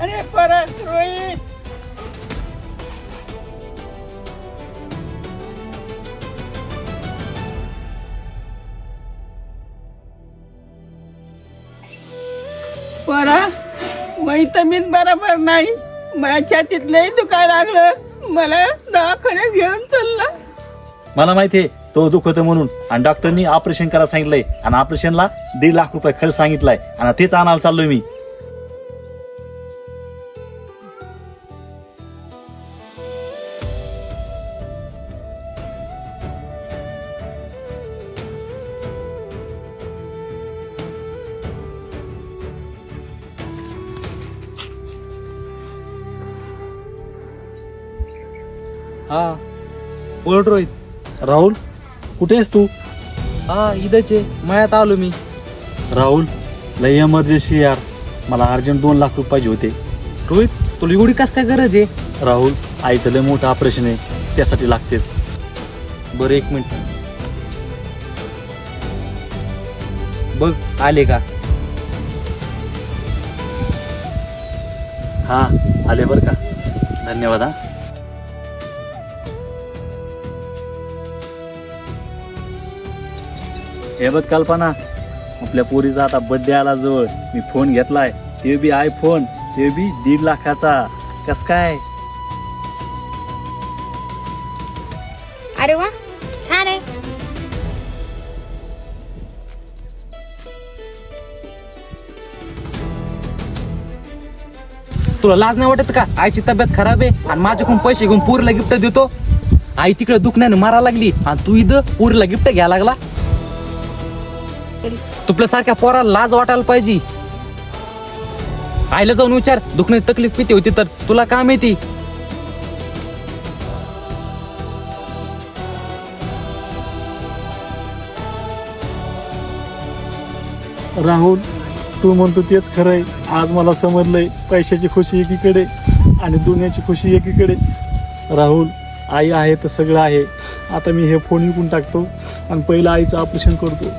अरे परत रोहित. परा मी तब्येत बरोबर नाही. माझ्या छातीत लय दुखायला लागलं. मला दवाखान्यात घेऊन चालला. मला माहितीये तो दुखत म्हणून, आणि डॉक्टरनी ऑपरेशन करायला सांगितलंय, आणि ऑपरेशनला 1.5 लाख रुपये खर्च सांगितलाय, आणि तेच आणायला चाललोय मी. हा बोल रोहित. राहुल, कुठे आहेस तू? हा इथंच आहे, मयात आलो मी. राहुल, लय इमर्जन्सी यार, मला अर्जंट 2 लाख रुपये पाहिजे होते. रोहित तुला एवढी कस काय गरज आहे? राहुल, आईचं लय मोठं ऑपरेशन आहे, त्यासाठी लागते. बरं 1 मिनिट बघ आले का? हा आले बरं का, धन्यवाद. हा हे बघ कल्पना, आपल्या पोरीचा आता बर्थडे आला जवळ. मी फोन घेतलाय, ते बी आयफोन, ते बी 1.5 लाखाचा. कस काय? अरे वा छान आहे. तुला लाज नाही वाटत का? आईची तब्येत खराब आहे आणि माझ्याकडून पैसे घेऊन पोरीला गिफ्ट देतो. आई तिकडे दुखण्याने मारा लागली आणि तू इथं पोरीला गिफ्ट घ्यायला लागला. तुपल्यासारख्या पोराला लाज वाटायला पाहिजे. आईला जाऊन विचार, दुखण्याची तकलीफ किती होती तर तुला काय माहिती. राहुल, तू म्हणतो तेच खरंय. आज मला समजलंय, पैशाची खुशी एकीकडे आणि दुनियाची खुशी एकीकडे. राहुल, आई आहे तर सगळं आहे. आता मी हे फोन विकून टाकतो आणि पहिलं आईचं ऑपरेशन करतो.